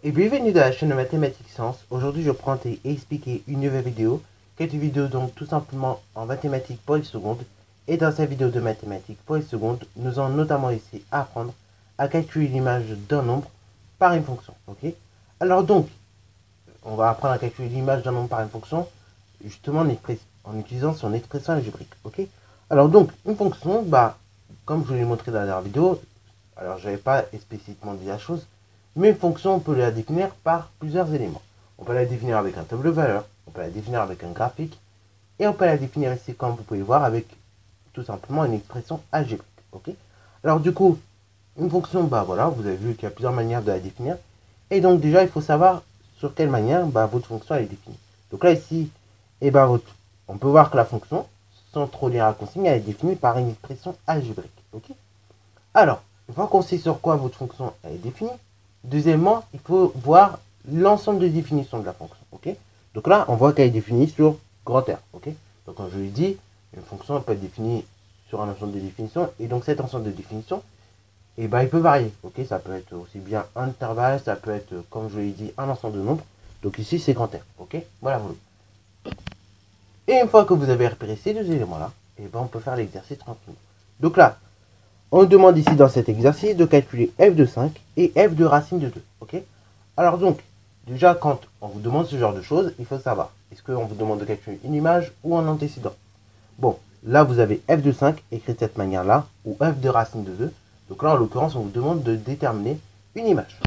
Et bienvenue dans la chaîne de Mathématiques Sciences. Aujourd'hui, je prends et expliquer une nouvelle vidéo. Quelques vidéos donc tout simplement en mathématiques pour les secondes. Et dans cette vidéo de mathématiques pour les secondes, nous allons notamment essayer à apprendre à calculer l'image d'un nombre par une fonction. Ok. Alors donc, on va apprendre à calculer l'image d'un nombre par une fonction, justement en utilisant son expression algébrique. Ok. Alors donc, une fonction, comme je vous l'ai montré dans la dernière vidéo, alors je n'avais pas explicitement dit la chose, mais une fonction, on peut la définir par plusieurs éléments. On peut la définir avec un tableau de valeurs, on peut la définir avec un graphique, et on peut la définir ici, comme vous pouvez voir, avec tout simplement une expression algébrique. Ok. Alors du coup, une fonction, voilà, vous avez vu qu'il y a plusieurs manières de la définir. Et donc déjà, il faut savoir sur quelle manière votre fonction elle est définie. Donc là, ici, on peut voir que la fonction, sans trop lire la consigne, elle est définie par une expression algébrique. Ok. Alors, une fois qu'on sait sur quoi votre fonction elle est définie, deuxièmement, il faut voir l'ensemble de définitions de la fonction. Ok. Donc là, on voit qu'elle est définie sur grand R. Ok. Donc comme je l'ai dit, une fonction peut être définie sur un ensemble de définitions. Et donc cet ensemble de définitions, il peut varier. Ok. Ça peut être aussi bien un intervalle, ça peut être, comme je l'ai dit, un ensemble de nombres. Donc ici, c'est grand R. Ok. Voilà. Et une fois que vous avez repéré ces deux éléments-là, on peut faire l'exercice tranquillement. Donc là, on demande ici dans cet exercice de calculer f de 5 et f de racine de 2. Ok. Alors donc, déjà quand on vous demande ce genre de choses, il faut savoir, est-ce qu'on vous demande de calculer une image ou un antécédent? Bon, là vous avez f de 5 écrit de cette manière-là, ou f de racine de 2. Donc là en l'occurrence, on vous demande de déterminer une image.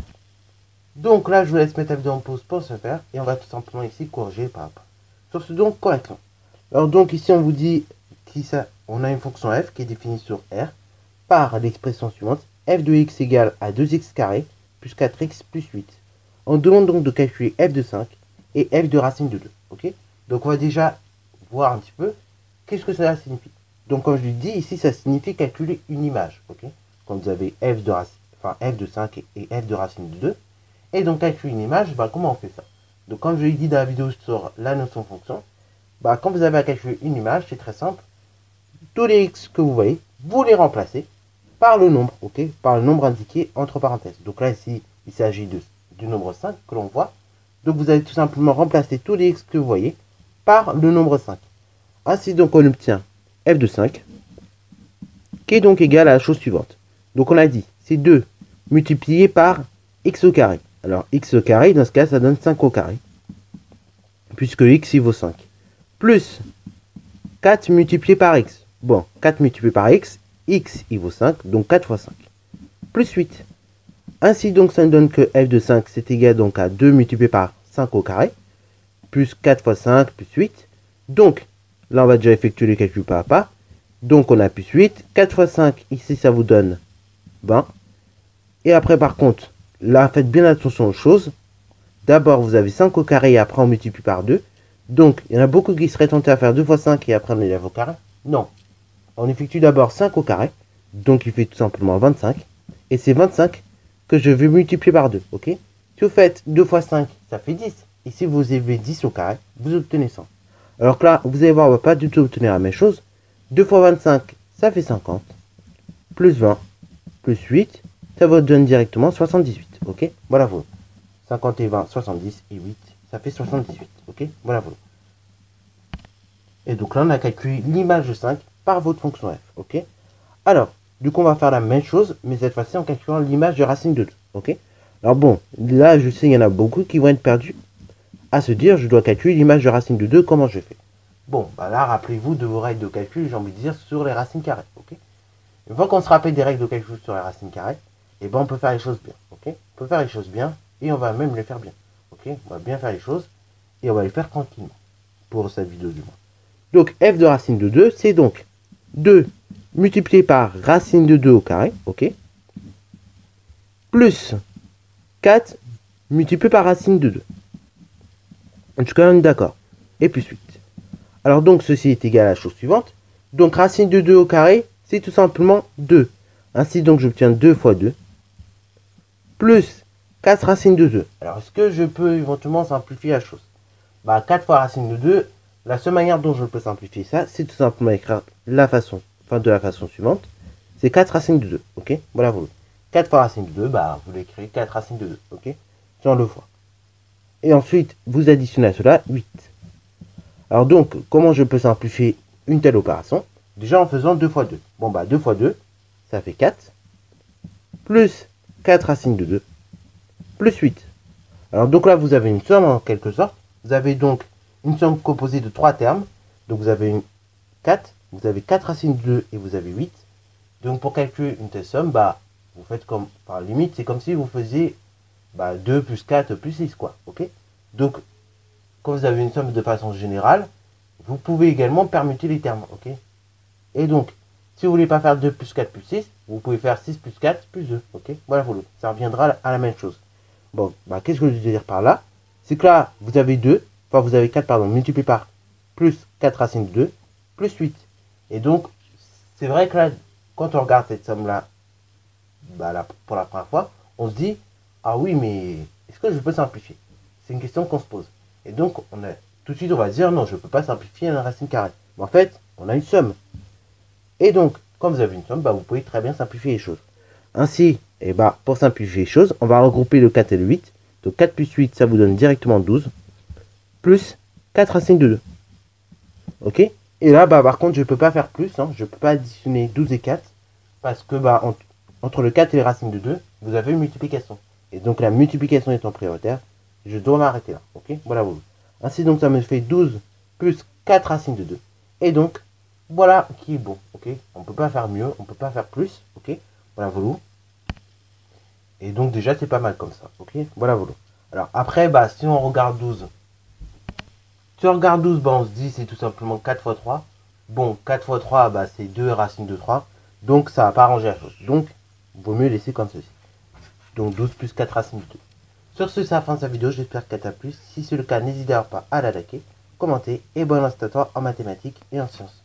Donc là je vous laisse mettre f de en pause pour ce faire, et on va tout simplement ici corriger par rapport. Sur ce donc correction. Alors donc ici on vous dit on a une fonction f qui est définie sur R par l'expression suivante, f de x égale à 2x carré plus 4x plus 8. On demande donc de calculer f de 5 et f de racine de 2. Ok. Donc on va déjà voir un petit peu qu'est-ce que cela signifie. Donc comme je l'ai dit, ici ça signifie calculer une image. Ok. Quand vous avez f de 5 et f de racine de 2. Et donc calculer une image, comment on fait ça? Donc comme je l'ai dit dans la vidéo sur la notion fonction, quand vous avez à calculer une image, c'est très simple. Tous les x que vous voyez, vous les remplacez par le nombre, ok, par le nombre indiqué entre parenthèses. Donc là, ici, il s'agit du nombre 5 que l'on voit. Donc vous allez tout simplement remplacer tous les x que vous voyez par le nombre 5. Ainsi, donc, on obtient f de 5, qui est donc égal à la chose suivante. Donc on a dit, c'est 2 multiplié par x au carré. Alors, x au carré, dans ce cas, ça donne 5 au carré, puisque x, il vaut 5. Plus 4 multiplié par x. Bon, 4 multiplié par x, x, il vaut 5, donc 4 fois 5. Plus 8. Ainsi, donc, ça nous donne que f de 5, c'est égal donc à 2 multiplié par 5 au carré, plus 4 fois 5, plus 8. Donc, là, on va déjà effectuer les calculs pas à pas. Donc, on a plus 8. 4 fois 5, ici, ça vous donne 20. Et après, par contre, là, faites bien attention aux choses. D'abord, vous avez 5 au carré et après, on multiplie par 2. Donc, il y en a beaucoup qui seraient tentés à faire 2 fois 5 et après, on élève au carré. Non. On effectue d'abord 5 au carré. Donc, il fait tout simplement 25. Et c'est 25 que je vais multiplier par 2. Ok. Si vous faites 2 fois 5, ça fait 10. Et si vous élevez 10 au carré, vous obtenez 100. Alors que là, vous allez voir, on ne va pas du tout obtenir la même chose. 2 fois 25, ça fait 50. Plus 20, plus 8, ça vous donne directement 78. Ok. Voilà vous. 50 et 20, 70 et 8, ça fait 78. Ok. Voilà vous. Et donc là, on a calculé l'image de 5 par votre fonction f. Ok. Alors, du coup, on va faire la même chose, mais cette fois-ci en calculant l'image de racine de 2. Ok. Alors bon, là, je sais, il y en a beaucoup qui vont être perdus à se dire, je dois calculer l'image de racine de 2, comment je fais? Bon, là, rappelez-vous de vos règles de calcul, j'ai envie de dire, sur les racines carrées. Ok. Une fois qu'on se rappelle des règles de calcul sur les racines carrées, on peut faire les choses bien. Ok. On peut faire les choses bien, et on va même les faire bien. Ok. On va bien faire les choses, et on va les faire tranquillement, pour cette vidéo du moins. Donc, f de racine de 2, c'est donc 2 multiplié par racine de 2 au carré, ok, plus 4 multiplié par racine de 2. En tout cas, on est d'accord. Et plus 8. Alors donc, ceci est égal à la chose suivante. Donc, racine de 2 au carré, c'est tout simplement 2. Ainsi, donc, j'obtiens 2 fois 2. Plus 4 racines de 2. Alors, est-ce que je peux éventuellement simplifier la chose? 4 fois racine de 2, la seule manière dont je peux simplifier ça, c'est tout simplement écrire de la façon suivante. C'est 4 racines de 2. Ok. Voilà, vous. 4 fois racine de 2, bah, vous l'écrivez 4 racines de 2, ok? Sans le fois. Et ensuite, vous additionnez à cela 8. Alors donc, comment je peux simplifier une telle opération? Déjà en faisant 2 fois 2. Bon, bah, 2 fois 2, ça fait 4. Plus 4 racines de 2, plus 8. Alors donc là, vous avez une somme en quelque sorte. Vous avez donc une somme composée de 3 termes. Donc vous avez 4, vous avez 4 racines de 2 et vous avez 8. Donc pour calculer une telle somme, bah, vous faites comme, par limite, c'est comme si vous faisiez 2 plus 4 plus 6, quoi. Ok? Donc, quand vous avez une somme de façon générale, vous pouvez également permuter les termes. Ok? Et donc, si vous voulez pas faire 2 plus 4 plus 6, vous pouvez faire 6 plus 4 plus 2. Ok? Voilà, voilà. Ça reviendra à la même chose. Bon, bah, qu'est-ce que je veux dire par là? C'est que là, vous avez 2, enfin vous avez 4, pardon, multiplié par plus 4 racines de 2, plus 8. Et donc, c'est vrai que là, quand on regarde cette somme-là, là, pour la première fois, on se dit, ah oui, mais est-ce que je peux simplifier? C'est une question qu'on se pose. Et donc, tout de suite, on va dire, non, je ne peux pas simplifier une racine carrée. Mais en fait, on a une somme. Et donc, quand vous avez une somme, vous pouvez très bien simplifier les choses. Ainsi, pour simplifier les choses, on va regrouper le 4 et le 8. Donc 4 plus 8, ça vous donne directement 12. Plus 4 racines de 2. Ok? Et là, par contre, je ne peux pas faire plus. Je ne peux pas additionner 12 et 4. Parce que entre le 4 et les racines de 2, vous avez une multiplication. Et donc la multiplication étant prioritaire, je dois m'arrêter là. Ok? Voilà. Ainsi, donc, ça me fait 12 plus 4 racines de 2. Et donc, voilà qui est bon. Ok? On ne peut pas faire mieux. On ne peut pas faire plus. Ok? Voilà, voilà. Et donc déjà, c'est pas mal comme ça. Ok? Voilà, voilà. Alors après, si on regarde 12. Si on regarde 12, on se dit c'est tout simplement 4 fois 3. Bon, 4 fois 3, c'est 2 racines de 3. Donc ça va pas arranger la chose. Donc, il vaut mieux laisser comme ceci. Donc 12 plus 4 racines de 2. Sur ce, c'est la fin de cette vidéo. J'espère qu'elle t'a plu. Si c'est le cas, n'hésitez pas à la liker, commenter et bonne instant en mathématiques et en sciences.